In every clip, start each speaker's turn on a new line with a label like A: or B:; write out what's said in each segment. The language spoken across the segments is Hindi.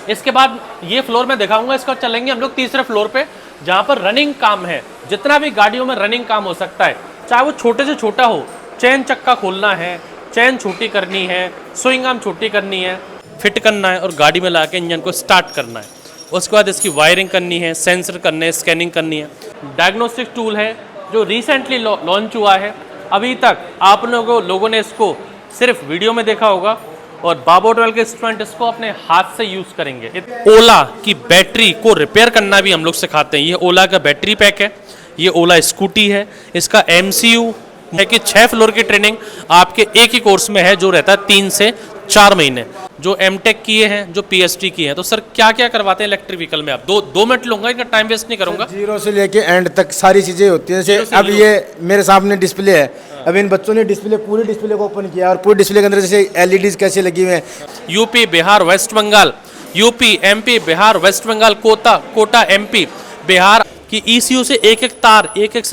A: इसके बाद ये फ्लोर में दिखाऊंगा, इसका चलेंगे हम लोग तीसरे फ्लोर पे जहाँ पर रनिंग काम है। जितना भी गाड़ियों में रनिंग काम हो सकता है, चाहे वो छोटे से छोटा हो, चैन चक्का खोलना है, चैन छोटी करनी है, स्विंग आर्म छोटी करनी है, फिट करना है और गाड़ी में ला के इंजन को स्टार्ट करना है। उसके बाद इसकी वायरिंग करनी है, सेंसर करने हैं, स्कैनिंग करनी है। डायग्नोस्टिक टूल है जो रिसेंटली लॉन्च हुआ है। अभी तक आप लोगों ने इसको सिर्फ वीडियो में देखा होगा और बाबोटवेल के स्टूडेंट इसको अपने हाथ से यूज़ करेंगे। ओला की बैटरी को रिपेयर करना भी हम लोग सिखाते हैं। ये ओला का बैटरी पैक है, ये ओला स्कूटी है, इसका MCU है कि 6 फ्लोर की ट्रेनिंग आपके एक ही कोर्स में है जो रहता है 3 से 4 महीने। जो M.Tech किए हैं, जो PhD किए हैं। तो सर क्या क्या करवाते हैं इलेक्ट्रिक व्हीकल में? आप दो मिनट लूंगा, इनका टाइम वेस्ट नहीं करूंगा।
B: जीरो से लेके एंड तक सारी चीज़ें होती हैं। जैसे अब ये मेरे सामने डिस्प्ले है, अब इन बच्चों ने पूरी डिस्प्ले को ओपन किया और पूरी डिस्प्ले के अंदर जैसे LEDs कैसे लगी हुई हैं।
A: UP, Bihar, waste Bengal, UP, MP, Bihar, waste Bengal, Kota MP, Bihar की ECU से एक एक तार, एक एक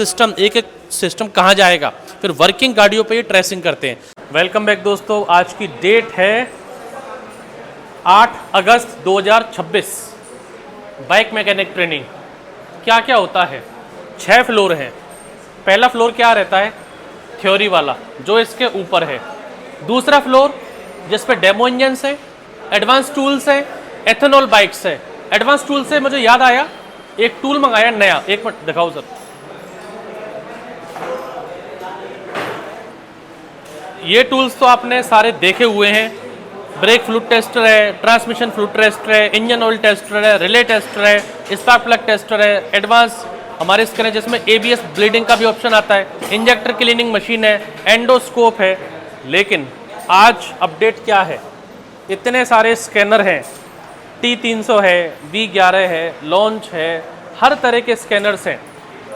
A: सिस्टम कहाँ जाएगा, फिर वर्किंग गाड़ियों पे ये ट्रेसिंग करते हैं। वेलकम बैक दोस्तों, आज की डेट है 8 अगस्त 2026। बाइक मैकेनिक ट्रेनिंग क्या क्या होता है? 6 फ्लोर हैं। पहला फ्लोर क्या रहता है? थ्योरी वाला, जो इसके ऊपर है। दूसरा फ्लोर जिस पे डेमो इंजन्स है, एडवांस टूल्स है, एथेनॉल बाइक्स है। एडवांस टूल से मुझे याद आया, एक टूल मंगाया नया, एक मिनट दिखाओ सर। ये टूल्स तो आपने सारे देखे हुए हैं। ब्रेक फ्लूइड टेस्टर है, ट्रांसमिशन फ्लूइड टेस्टर है, इंजन ऑयल टेस्टर है, रिले टेस्टर है, स्पार्क प्लग टेस्टर है, एडवांस हमारे स्कैनर जिसमें ABS ब्लीडिंग का भी ऑप्शन आता है, इंजेक्टर क्लीनिंग मशीन है, एंडोस्कोप है। लेकिन आज अपडेट क्या है? इतने सारे स्कैनर हैं, T300 है, V11 है, लॉन्च है, हर तरह के स्कैनर्स हैं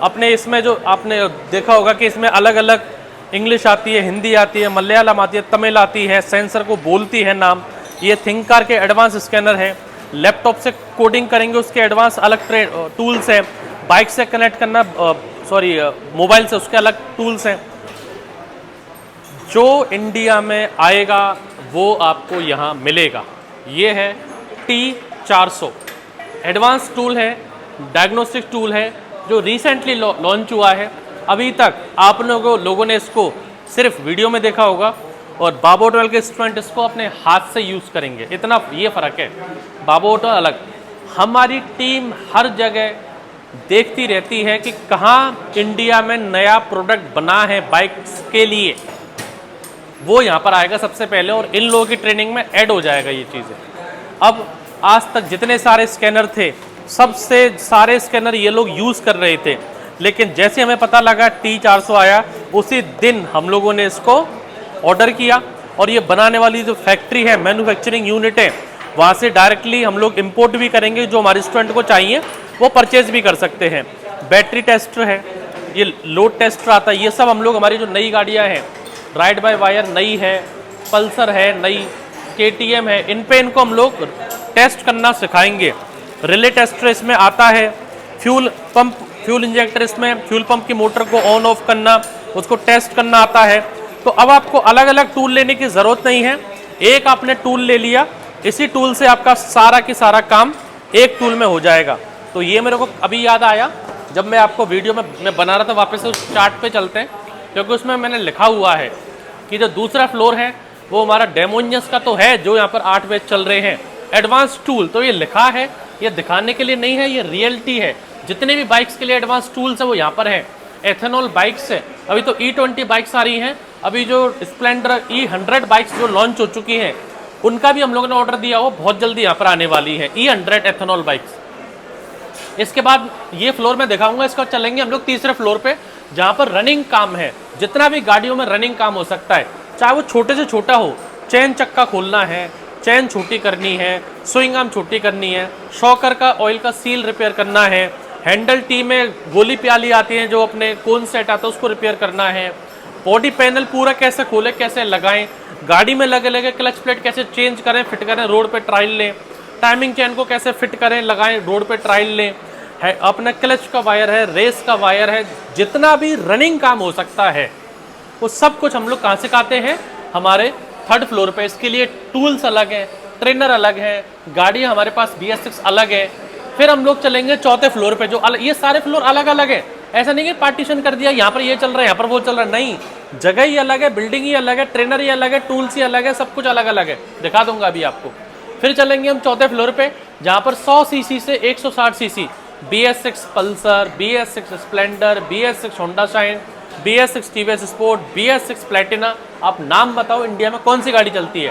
A: अपने इसमें। जो आपने देखा होगा कि इसमें अलग अलग इंग्लिश आती है, हिंदी आती है, मलयालम आती है, तमिल आती है, सेंसर को बोलती है नाम। ये थिंकर के एडवांस स्कैनर हैं। लैपटॉप से कोडिंग करेंगे, उसके एडवांस अलग टूल्स हैं। बाइक से कनेक्ट करना, मोबाइल से उसके अलग टूल्स हैं। जो इंडिया में आएगा वो आपको यहाँ मिलेगा। ये है T400 एडवांस टूल है, डायग्नोस्टिक टूल है जो रिसेंटली लॉन्च हुआ है। अभी तक आप लोगों ने इसको सिर्फ वीडियो में देखा होगा और बाबोटवेल के स्टूडेंट इसको अपने हाथ से यूज़ करेंगे। इतना ये फ़र्क है, बाबोटवेल अलग। हमारी टीम हर जगह देखती रहती है कि कहाँ इंडिया में नया प्रोडक्ट बना है बाइक्स के लिए, वो यहाँ पर आएगा सबसे पहले और इन लोगों की ट्रेनिंग में ऐड हो जाएगा ये चीज़ें। अब आज तक जितने सारे स्कैनर थे, सबसे सारे स्कैनर ये लोग यूज़ कर रहे थे, लेकिन जैसे हमें पता लगा T400 आया, उसी दिन हम लोगों ने इसको ऑर्डर किया और ये बनाने वाली जो फैक्ट्री है, मैन्युफैक्चरिंग यूनिट है, वहाँ से डायरेक्टली हम लोग इंपोर्ट भी करेंगे। जो हमारे स्टूडेंट को चाहिए वो परचेज भी कर सकते हैं। बैटरी टेस्टर है, ये लोड टेस्टर आता है। ये सब हम लोग हमारी जो नई गाड़ियाँ हैं, राइड बाय वायर नई है, पल्सर है नई, KTM है, इन पे इनको हम लोग टेस्ट करना सिखाएंगे। रिले टेस्टर इसमें आता है, फ्यूल इंजेक्टर, इसमें फ्यूल पंप की मोटर को ऑन ऑफ करना, उसको टेस्ट करना आता है। तो अब आपको अलग अलग टूल लेने की ज़रूरत नहीं है। एक आपने टूल ले लिया, इसी टूल से आपका सारा की सारा काम एक टूल में हो जाएगा। तो ये मेरे को अभी याद आया जब मैं आपको वीडियो में मैं बना रहा था। वापस से उस चार्ट पे चलते हैं, क्योंकि उसमें मैंने लिखा हुआ है कि जो दूसरा फ्लोर है वो हमारा डेमो इंजन्स का तो है, जो यहाँ पर 8 बैच चल रहे हैं। एडवांस टूल तो ये लिखा है, ये दिखाने के लिए नहीं है, ये रियलिटी है। जितने भी बाइक्स के लिए एडवांस टूल्स है वो यहाँ पर है। एथेनॉल बाइक्स है, अभी तो E20 बाइक्स आ रही हैं, अभी जो स्प्लेंडर E100 बाइक्स जो लॉन्च हो चुकी हैं उनका भी हम लोगों ने ऑर्डर दिया, वो बहुत जल्दी यहाँ पर आने वाली है, E100 एथेनॉल बाइक्स। इसके बाद ये फ्लोर में दिखाऊंगा, इसका चलेंगे हम लोग तीसरे फ्लोर पे जहाँ पर रनिंग काम है। जितना भी गाड़ियों में रनिंग काम हो सकता है, चाहे वो छोटे से छोटा हो, चैन चक्का खोलना है, चैन छोटी करनी है, स्विंग आर्म छोटी करनी है, शॉकर का ऑयल का सील रिपेयर करना है, हैंडल टी में गोली प्याली आती है जो अपने कोन सेट आता है उसको रिपेयर करना है, बॉडी पैनल पूरा कैसे खोले कैसे लगाएं, गाड़ी में लगे लगे क्लच प्लेट कैसे चेंज करें फिट करें रोड पे ट्रायल लें, टाइमिंग चैन को कैसे फिट करें लगाएं रोड पे ट्रायल लें, है अपना क्लच का वायर है, रेस का वायर है, जितना भी रनिंग काम हो सकता है वो सब कुछ हम लोग कहाँ सिखाते हैं, हमारे 3rd फ्लोर पे। इसके लिए टूल्स अलग हैं, ट्रेनर अलग है, गाड़ी हमारे पास BS6 अलग है। फिर हम लोग चलेंगे चौथे फ्लोर पे, जो ये सारे फ्लोर अलग अलग है। ऐसा नहीं कि पार्टीशन कर दिया, यहाँ पर ये चल रहा है, यहाँ पर वो चल रहा है, नहीं, जगह ही अलग है, बिल्डिंग ही अलग है, ट्रेनर ही अलग है, टूल्स ही अलग है, सब कुछ अलग अलग है, दिखा दूंगा अभी आपको। फिर चलेंगे हम चौथे फ्लोर पे, जहाँ पर 100 सीसी से 160 CC BS6 Pulsar, BS6 Splendor, BS6 Honda shine, BS6 TVS sport, BS6 Platina, आप नाम बताओ इंडिया में कौन सी गाड़ी चलती है,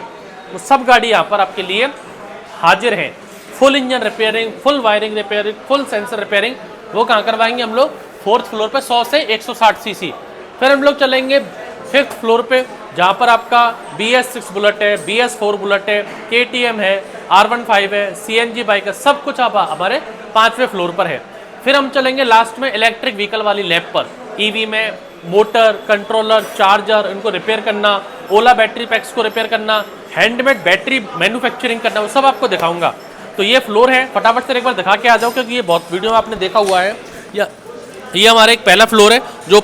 A: वो सब गाड़ी यहाँ पर आपके लिए हाजिर हैं। Full engine repairing, full wiring repairing, full sensor repairing, वो कहाँ करवाएंगे हम लोग? 4th फ्लोर पे 100 से 160 सीसी। फिर हम लोग चलेंगे 5th फ्लोर पे, जहाँ पर आपका BS6 बुलेट है, BS4 बुलेट है, KTM है, R15 है, CNG बाइक है, सब कुछ आप हमारे 5वें फ्लोर पर है। फिर हम चलेंगे लास्ट में इलेक्ट्रिक व्हीकल वाली लैब पर, EV में मोटर, कंट्रोलर, चार्जर, इनको रिपेयर करना, ओला बैटरी पैक्स को रिपेयर करना, हैंडमेड बैटरी मैन्युफैक्चरिंग करना, वो सब आपको दिखाऊंगा। तो ये फ्लोर है, फटाफट से एक बार दिखा के आ जाओ, क्योंकि ये बहुत वीडियो में आपने देखा हुआ है। ये हमारा एक पहला फ्लोर है, जो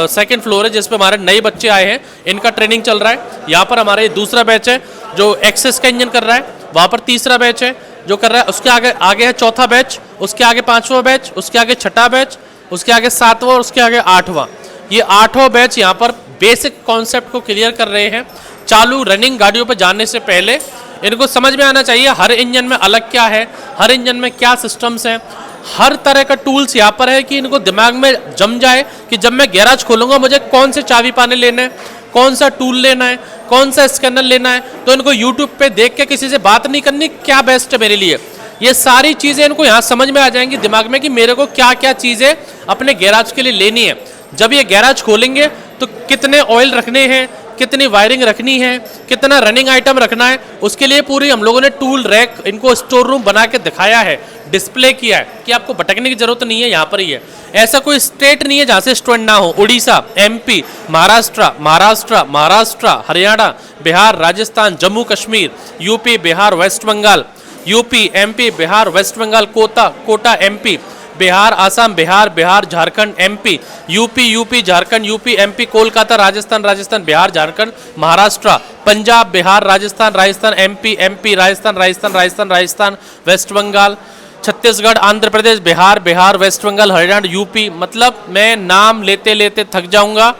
A: सेकंड फ्लोर है, जिस पे हमारे नए बच्चे आए हैं, इनका ट्रेनिंग चल रहा है। यहाँ पर हमारे दूसरा बैच है जो एक्सेस का इंजन कर रहा है, वहाँ पर तीसरा बैच है जो कर रहा है, उसके आगे है चौथा बैच, उसके आगे 5वां बैच, उसके आगे 6ठा बैच, उसके आगे 7वां और उसके आगे 8वां। ये 8वां बैच यहाँ पर बेसिक कॉन्सेप्ट को क्लियर कर रहे हैं। चालू रनिंग गाड़ियों पर जाने से पहले इनको समझ में आना चाहिए हर इंजन में अलग क्या है, हर इंजन में क्या सिस्टम्स हैं, हर तरह का टूल्स यहाँ पर है, कि इनको दिमाग में जम जाए कि जब मैं गैराज खोलूंगा मुझे कौन से चाबी पाने लेने हैं, कौन सा टूल लेना है, कौन सा स्कैनर लेना है। तो इनको यूट्यूब पे देख के किसी से बात नहीं करनी, क्या बेस्ट है मेरे लिए। ये सारी चीज़ें इनको यहाँ समझ में आ जाएंगी दिमाग में कि मेरे को क्या क्या चीज़ें अपने गैराज के लिए लेनी है। जब ये गैराज खोलेंगे तो कितने ऑयल रखने हैं, कितनी वायरिंग रखनी है, कितना रनिंग आइटम रखना है, उसके लिए पूरी हम लोगों ने टूल रैक, इनको स्टोर रूम बना के दिखाया है, डिस्प्ले किया है कि आपको भटकने की जरूरत नहीं है, यहाँ पर ही है। ऐसा कोई स्टेट नहीं है जहाँ से स्टूडेंट ना हो। Orissa, MP, Maharashtra, Haryana, Bihar, Rajasthan, Jammu Kashmir, UP, Bihar, waste Bengal, UP, MP, Bihar, waste Bengal, Kota MP, Bihar, Assam, Bihar, Jharkhand, MP, UP, Jharkhand, UP, MP, Kolkata, Rajasthan, Bihar, Jharkhand, Maharashtra, Punjab, Bihar, Rajasthan, MP, Rajasthan, West Bengal, Chhattisgarh, Andhra Pradesh, Bihar, waste Bengal, Haryana, UP। मतलब मैं नाम लेते लेते थक जाऊंगा,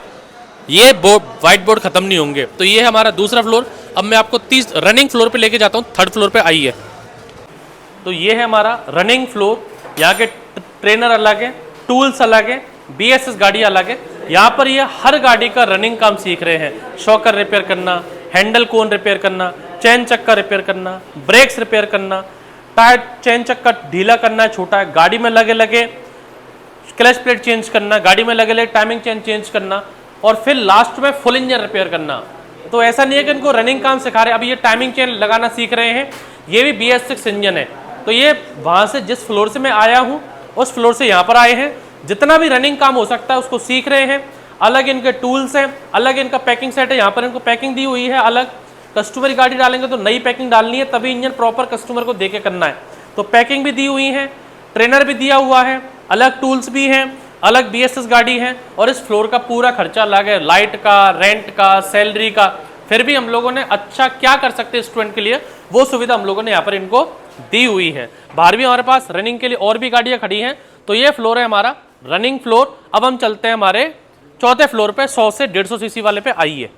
A: ये व्हाइट बोर्ड खत्म नहीं होंगे। तो ये है हमारा दूसरा फ्लोर। अब मैं आपको रनिंग फ्लोर पे लेके जाता हूँ, 3rd फ्लोर पे आइए। तो ये है हमारा रनिंग फ्लोर, यहाँ के ट्रेनर अलग है, टूल्स अलग है, BS6 गाड़ी अलग है। यहाँ पर ये हर गाड़ी का रनिंग काम सीख रहे हैं। शॉकर रिपेयर करना, हैंडल कोन रिपेयर करना, चैन चक्का रिपेयर करना, ब्रेक्स रिपेयर करना, टायर चैन चक्का ढीला करना है, छोटा है, गाड़ी में लगे लगे क्लच प्लेट चेंज करना, गाड़ी में लगे लगे टाइमिंग चेन चेंज करना, और फिर लास्ट में फुल इंजन रिपेयर करना। तो ऐसा नहीं है कि इनको रनिंग काम सिखा रहे, अभी ये टाइमिंग चेन लगाना सीख रहे हैं। ये भी BS6 इंजन है। तो ये वहाँ से जिस फ्लोर से मैं आया हूँ उस फ्लोर से यहाँ पर आए हैं, जितना भी रनिंग काम हो सकता है उसको सीख रहे हैं। अलग इनके टूल्स हैं, अलग इनका पैकिंग सेट है, यहाँ पर इनको पैकिंग दी हुई है अलग। कस्टमर की गाड़ी डालेंगे तो नई पैकिंग डालनी है, तभी इंजन प्रॉपर कस्टमर को देके करना है। तो पैकिंग भी दी हुई है, ट्रेनर भी दिया हुआ है, अलग टूल्स भी हैं, अलग BS6 गाड़ी है, और इस फ्लोर का पूरा खर्चा अलग है, लाइट का, रेंट का, सैलरी का। फिर भी हम लोगों ने अच्छा क्या कर सकते हैं स्टूडेंट के लिए, वो सुविधा हम लोगों ने यहाँ पर इनको दी हुई है। बाहर भी हमारे पास रनिंग के लिए और भी गाड़ियाँ खड़ी हैं। तो ये फ्लोर है हमारा रनिंग फ्लोर। अब हम चलते हैं हमारे चौथे फ्लोर पे, 100 से 150 सीसी वाले पे आइए।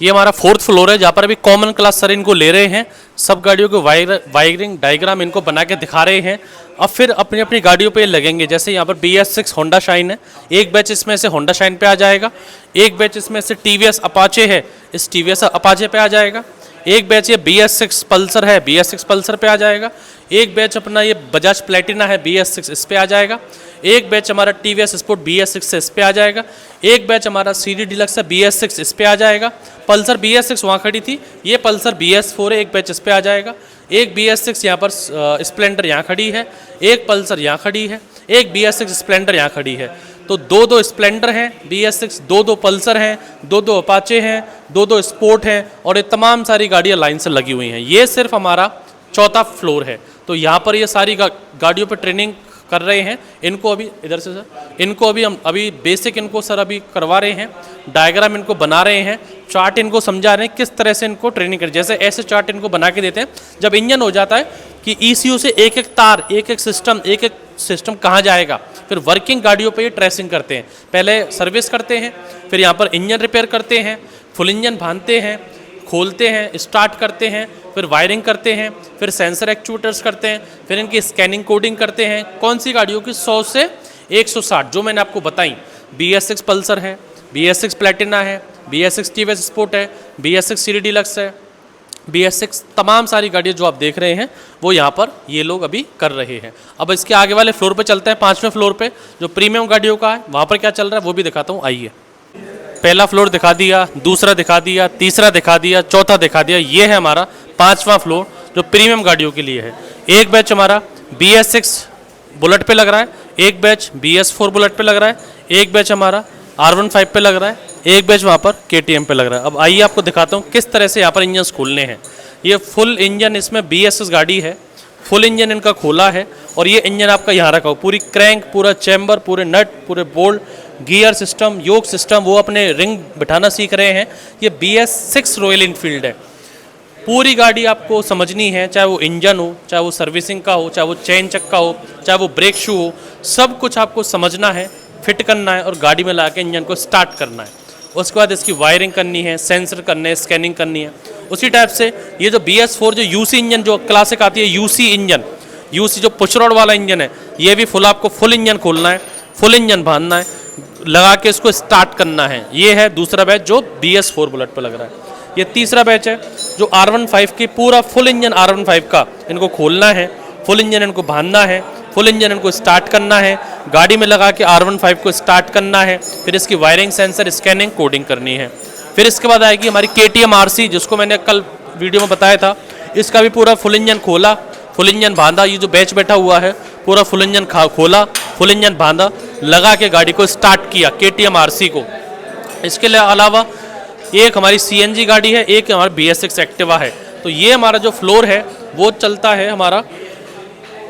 A: ये हमारा 4th फ्लोर है, जहाँ पर अभी कॉमन क्लास सर इनको ले रहे हैं, सब गाड़ियों के वायरिंग डायग्राम इनको बना के दिखा रहे हैं। अब फिर अपनी अपनी गाड़ियों पे लगेंगे। जैसे यहाँ पर BS6 होंडा शाइन है, एक बैच इसमें से होंडा शाइन पे आ जाएगा, एक बैच इसमें से TVS अपाचे है, इस TVS अपाचे पे आ जाएगा, एक बैच ये BS6 पल्सर है, BS6 पल्सर पे आ जाएगा, एक बैच अपना ये बजाज प्लेटिना है BS6 इस पे आ जाएगा, एक बैच हमारा TVS स्पोर्ट BS6 से इस पे आ जाएगा, एक बैच हमारा CD डिलक्स है BS6 इस पे आ जाएगा। पल्सर BS6 वहाँ खड़ी थी, ये पल्सर BS4 है, एक बैच इस पे आ जाएगा, एक BS6 यहाँ पर स्प्लेंडर यहाँ खड़ी है, एक पल्सर यहाँ खड़ी है, एक BS6 स्प्लेंडर यहाँ खड़ी है। तो दो स्प्लेंडर हैं BS6, दो पल्सर हैं, दो अपाचे हैं, दो स्पोर्ट हैं, और ये तमाम सारी गाड़ियाँ लाइन से लगी हुई हैं। ये सिर्फ हमारा चौथा फ्लोर है। तो यहाँ पर ये सारी गाड़ियों पर ट्रेनिंग कर रहे हैं। इनको अभी इधर से सर, इनको अभी हम बेसिक इनको सर अभी करवा रहे हैं, डायग्राम इनको बना रहे हैं, चार्ट इनको समझा रहे हैं किस तरह से इनको ट्रेनिंग करें। जैसे ऐसे चार्ट इनको बना के देते हैं जब इंजन हो जाता है कि ECU से एक एक तार, एक एक सिस्टम कहाँ जाएगा, फिर वर्किंग गाड़ियों पे ये ट्रेसिंग करते हैं। पहले सर्विस करते हैं, फिर यहाँ पर इंजन रिपेयर करते हैं, फुल इंजन बांधते हैं, खोलते हैं, स्टार्ट करते हैं, फिर वायरिंग करते हैं, फिर सेंसर एक्चुएटर्स करते हैं, फिर इनकी स्कैनिंग कोडिंग करते हैं। कौन सी गाड़ियों की 100 से 160 जो मैंने आपको बताई, BS6 पल्सर है, BS6 प्लेटिना है, BS6 TVS स्पोर्ट है, BS6 सीरी डीलक्स है, BS6 तमाम सारी गाड़ियाँ जो आप देख रहे हैं वो यहाँ पर ये लोग अभी कर रहे हैं। अब इसके आगे वाले फ्लोर पे चलते हैं, 5वें फ्लोर पे जो प्रीमियम गाड़ियों का है वहाँ पर क्या चल रहा है वो भी दिखाता हूँ। आइए, पहला फ्लोर दिखा दिया, दूसरा दिखा दिया, तीसरा दिखा दिया, चौथा दिखा दिया। ये है हमारा 5वां फ्लोर जो प्रीमियम गाड़ियों के लिए है। एक बैच हमारा BS6 बुलेट पे लग रहा है, एक बैच BS4 बुलेट पे लग रहा है, एक बैच हमारा R15 पे लग रहा है, एक बैच वहाँ पर KTM पे लग रहा है। अब आइए आपको दिखाता हूँ किस तरह से यहाँ पर इंजन खोलने हैं। ये फुल इंजन, इसमें BS6 गाड़ी है, फुल इंजन इनका खोला है और ये इंजन आपका यहाँ रखा हो। पूरी क्रैंक, पूरा चैम्बर, पूरे नट, पूरे बोल्ट, गियर सिस्टम, योक सिस्टम वो अपने रिंग बिठाना सीख रहे हैं। ये BS6 रॉयल इनफील्ड है। पूरी गाड़ी आपको समझनी है, चाहे वो इंजन हो, चाहे वो सर्विसिंग का हो, चाहे वो चेन चक्का हो, चाहे वो ब्रेक शू हो, सब कुछ आपको समझना है, फिट करना है और गाड़ी में ला के इंजन को स्टार्ट करना है। उसके बाद इसकी वायरिंग करनी है, सेंसर करने हैं, स्कैनिंग करनी है। उसी टाइप से ये जो BS4 जो UC इंजन जो क्लासिक आती है, UC इंजन, UC जो पुश रॉड वाला इंजन है, ये भी आपको फुल इंजन खोलना है, फुल इंजन बांधना है, लगा के इसको स्टार्ट करना है। ये है दूसरा बैच जो BS4 बुलेट पर लग रहा है। ये तीसरा बैच है जो R15 की पूरा फुल इंजन R15 का इनको खोलना है, फुल इंजन इनको बांधना है, फुल इंजन इनको स्टार्ट करना है, गाड़ी में लगा के R15 को स्टार्ट करना है, फिर इसकी वायरिंग, सेंसर, स्कैनिंग, कोडिंग करनी है। फिर इसके बाद आएगी हमारी KTM RC जिसको मैंने कल वीडियो में बताया था। इसका भी पूरा फुल इंजन खोला, फुल इंजन बांधा। ये जो बैच बैठा हुआ है पूरा फुल इंजन खोला, फुल इंजन बांधा, लगा के गाड़ी को स्टार्ट किया KTM RC को। इसके अलावा एक हमारी CNG गाड़ी है, एक हमारा BS6 एक्टिवा है। तो ये हमारा जो फ्लोर है वो चलता है हमारा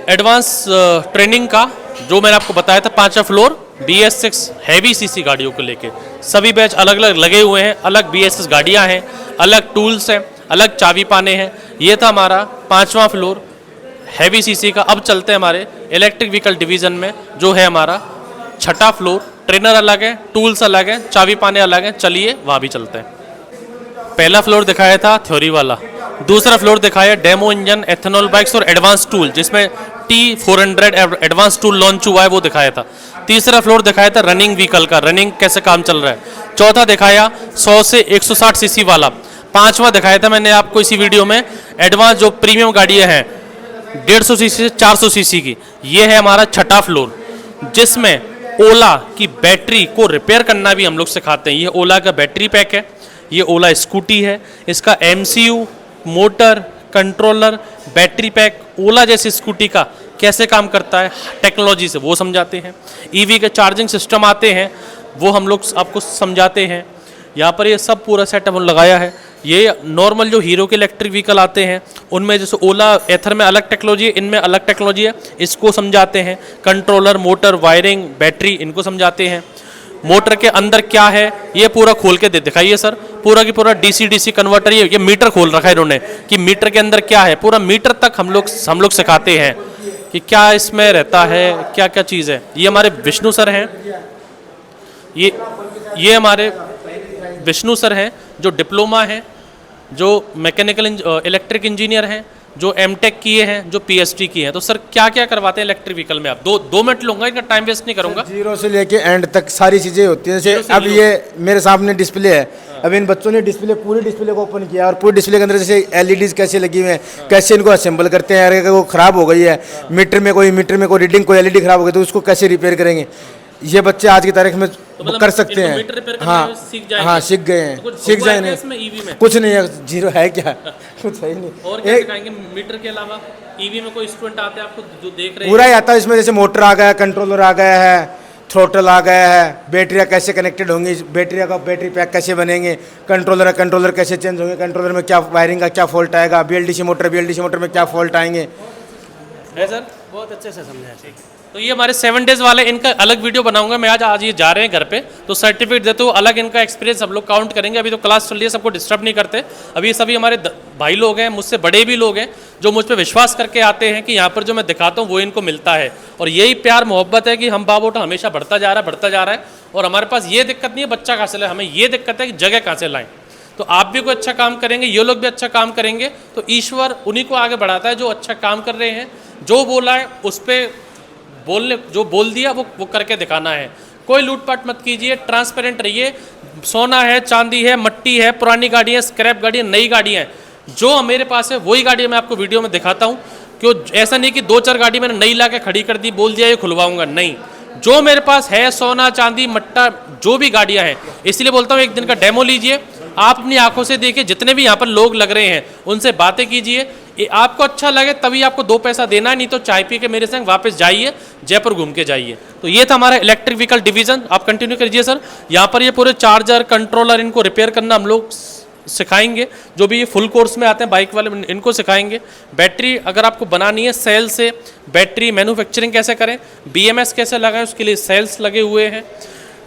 A: एडवांस ट्रेनिंग का, जो मैंने आपको बताया था 5वां फ्लोर BS6 हैवी CC गाड़ियों को लेके। सभी बैच अलग अलग लगे हुए हैं, अलग BS6 गाड़ियाँ हैं, अलग टूल्स हैं, अलग चाबी पाने हैं। ये था हमारा 5वां फ्लोर हैवी CC का। अब चलते हैं हमारे इलेक्ट्रिक व्हीकल डिवीज़न में जो है हमारा 6ठा फ्लोर। ट्रेनर अलग है, टूल्स अलग हैं, चाबी पाने अलग हैं। चलिए वहाँ भी चलते हैं। पहला फ्लोर दिखाया था थ्योरी वाला, दूसरा फ्लोर दिखाया डेमो इंजन, एथेनॉल बाइक्स और एडवांस टूल जिसमें T400 एडवांस टूल लॉन्च हुआ है वो दिखाया था। तीसरा फ्लोर दिखाया था रनिंग व्हीकल का, रनिंग कैसे काम चल रहा है। चौथा दिखाया 100 से 160 सीसी वाला। पांचवा दिखाया था मैंने आपको इसी वीडियो में एडवांस जो प्रीमियम गाड़ियाँ हैं 150 सीसी से 400 सीसी की। ये है हमारा 6ठा फ्लोर जिसमें ओला की बैटरी को रिपेयर करना भी हम लोग सिखाते हैं। ये ओला का बैटरी पैक है, ये ओला स्कूटी है, इसका MCU, motor, controller, battery pack Ola जैसी स्कूटी का कैसे काम करता है टेक्नोलॉजी से वो समझाते हैं। EV के चार्जिंग सिस्टम आते हैं वो हम लोग आपको समझाते हैं। यहाँ पर ये सब पूरा सेटअप लगाया है। ये नॉर्मल जो हीरो के इलेक्ट्रिक व्हीकल आते हैं उनमें जैसे ओला एथर में अलग टेक्नोलॉजी है, इनमें अलग टेक्नोलॉजी है, इसको समझाते हैं। कंट्रोलर, मोटर, वायरिंग, बैटरी इनको समझाते हैं। मोटर के अंदर क्या है ये पूरा खोल के दिखाइए सर। पूरा की पूरा DC कन्वर्टर, ये मीटर खोल रखा है इन्होंने कि मीटर के अंदर क्या है, पूरा मीटर तक हम लोग सिखाते हैं कि क्या इसमें रहता है, क्या क्या चीज़ है। ये हमारे विष्णु सर हैं, ये हमारे विष्णु सर हैं जो डिप्लोमा हैं, जो मैकेनिकल इलेक्ट्रिक इंजीनियर हैं, जो M.Tech किए हैं, जो PhD किए हैं। तो सर क्या क्या करवाते हैं इलेक्ट्रिक व्हीकल में? आप दो मिनट लूंगा, इनका टाइम वेस्ट नहीं करूंगा।
B: जीरो से लेके एंड तक सारी चीज़ें होती हैं। जैसे अब ये मेरे सामने डिस्प्ले है, अब इन बच्चों ने पूरी डिस्प्ले को ओपन किया और पूरी डिस्प्ले के अंदर जैसे LEDs कैसे लगी हुई हैं, कैसे इनको असेंबल करते हैं। अगर वो ख़राब हो गई है, मीटर में कोई रीडिंग, कोई LED खराब हो गई तो उसको कैसे रिपेयर करेंगे, ये बच्चे आज की तारीख में कर सकते हैं। हाँ, सीख गए हैं, सीख जाएंगे। कुछ नहीं है, जीरो है क्या, कुछ है नहीं।
A: और क्या सिखाएंगे मीटर के अलावा? EV में कोई स्टूडेंट आते हैं आपको जो देख रहे हैं?
B: पूरा ही आता है इसमें, जैसे मोटर आ गया है, कंट्रोलर आ गया है, थ्रोटल आ गया है, बैटरियाँ कैसे कनेक्टेड होंगी, बैटरी पैक कैसे बनेंगे, कंट्रोलर कैसे चेंज होंगे, कंट्रोलर में क्या वायरिंग का क्या फॉल्ट आएगा, BLDC मोटर में क्या फॉल्ट आएंगे।
A: है सर?
C: बहुत अच्छे से समझा।
A: तो ये हमारे 7 डेज वाले, इनका अलग वीडियो बनाऊंगा मैं। आज ये जा रहे हैं घर पे, तो सर्टिफिकेट देते हुए अलग इनका एक्सपीरियंस सब लोग काउंट करेंगे। अभी तो क्लास चल रही है, सबको डिस्टर्ब नहीं करते। अभी ये सभी हमारे भाई लोग हैं, मुझसे बड़े भी लोग हैं, जो मुझ पर विश्वास करके आते हैं कि यहाँ पर जो मैं दिखाता हूँ वो इनको मिलता है। और यही प्यार मोहब्बत है कि हम बाबोटा हमेशा बढ़ता जा रहा है। और हमारे पास ये दिक्कत नहीं है बच्चा कहाँ से लाए, हमें ये दिक्कत है कि जगह कहाँ से लाएं। तो आप भी कोई अच्छा काम करेंगे, ये लोग भी अच्छा काम करेंगे, तो ईश्वर उन्हीं को आगे बढ़ाता है जो अच्छा काम कर रहे हैं। जो बोला है उस पर बोलने, जो बोल दिया वो करके दिखाना है। कोई लूटपाट मत कीजिए, ट्रांसपेरेंट रहिए। सोना है, चांदी है, मट्टी है, पुरानी गाड़ी है, स्क्रैप गाड़ी है, नई गाड़ी है, जो मेरे पास है वही गाड़ी मैं आपको वीडियो में दिखाता हूँ। क्यों ऐसा नहीं कि 2-4 गाड़ी मैंने नई ला के खड़ी कर दी, बोल दिया ये खुलवाऊंगा, नहीं। जो मेरे पास है सोना चांदी मट्टा जो भी गाड़ियाँ हैं, इसलिए बोलता हूँ एक दिन का डेमो लीजिए, आप अपनी आंखों से देखिए। जितने भी यहाँ पर लोग लग रहे हैं उनसे बातें कीजिए। आपको अच्छा लगे तभी आपको 2 पैसा देना है, नहीं तो चाय पी के मेरे संग वापस जाइए, जयपुर घूम के जाइए। तो ये था हमारा इलेक्ट्रिक व्हीकल डिवीजन। आप कंटिन्यू करिए सर। यहाँ पर ये पूरे चार्जर कंट्रोलर इनको रिपेयर करना हम लोग सिखाएंगे। जो भी ये फुल कोर्स में आते हैं बाइक वाले, इनको सिखाएंगे। बैटरी अगर आपको बनानी है सेल से, बैटरी मैन्युफैक्चरिंग कैसे करें, BMS कैसे लगाएं, उसके लिए सेल्स लगे हुए हैं।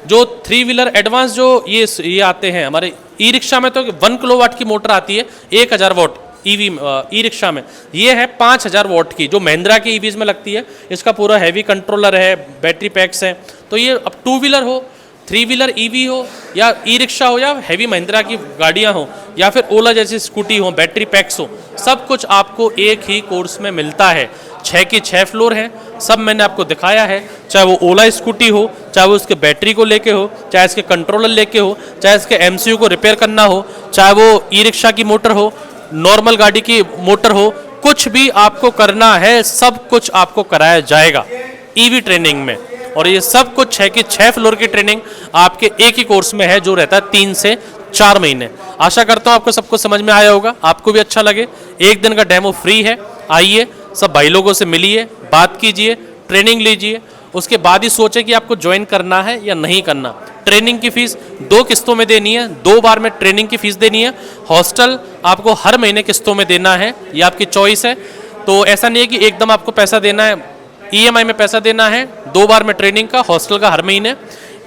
A: जो 3 व्हीलर एडवांस जो ये आते हैं हमारे ई रिक्शा में, तो 1 किलोवाट की मोटर आती है, 1000 वॉट ई रिक्शा में। ये है 5000 वॉट की, जो महिंद्रा की ईवीज में लगती है। इसका पूरा हैवी कंट्रोलर है, बैटरी पैक्स हैं। तो ये अब 2 व्हीलर हो, 3 व्हीलर EV हो, या ई रिक्शा हो, या हैवी महिंद्रा की गाड़ियाँ हो, या फिर ओला जैसी स्कूटी हो, बैटरी पैक्स हो, सब कुछ आपको एक ही कोर्स में मिलता है। 6 की 6 फ्लोर हैं, सब मैंने आपको दिखाया है। चाहे वो ओला स्कूटी हो, चाहे वो उसके बैटरी को लेके हो, चाहे इसके कंट्रोलर लेके हो, चाहे इसके MCU को रिपेयर करना हो, चाहे वो ई रिक्शा की मोटर हो, नॉर्मल गाड़ी की मोटर हो, कुछ भी आपको करना है सब कुछ आपको कराया जाएगा EV ट्रेनिंग में। और ये सब कुछ 6 की 6 फ्लोर की ट्रेनिंग आपके एक ही कोर्स में है, जो रहता है 3 से 4 महीने। आशा करता हूँ आपको सबको समझ में आया होगा, आपको भी अच्छा लगे। एक दिन का डेमो फ्री है, आइए सब भाई लोगों से मिलिए, बात कीजिए, ट्रेनिंग लीजिए, उसके बाद ही सोचें कि आपको ज्वाइन करना है या नहीं करना। ट्रेनिंग की फीस 2 किस्तों में देनी है, 2 बार में ट्रेनिंग की फीस देनी है। हॉस्टल आपको हर महीने किस्तों में देना है, ये आपकी चॉइस है। तो ऐसा नहीं है कि एकदम आपको पैसा देना है, EMI में पैसा देना है। 2 बार में ट्रेनिंग का, हॉस्टल का हर महीने।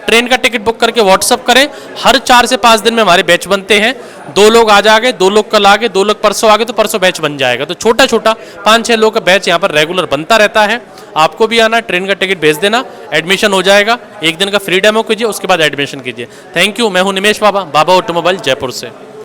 A: ट्रेन का टिकट बुक करके व्हाट्सअप करें। हर 4 से 5 दिन में हमारे बैच बनते हैं। 2 लोग आज आ गए, 2 लोग कल आ गए, 2 लोग परसों आ गए, तो परसों बैच बन जाएगा। तो छोटा छोटा 5-6 लोग का बैच यहाँ पर रेगुलर बनता रहता है। आपको भी आना, ट्रेन का टिकट भेज देना, एडमिशन हो जाएगा। एक दिन का फ्री डेमो कीजिए, उसके बाद एडमिशन कीजिए। Thank you. मैं हूँ निमेश बाबा ऑटोमोबाइल, जयपुर से।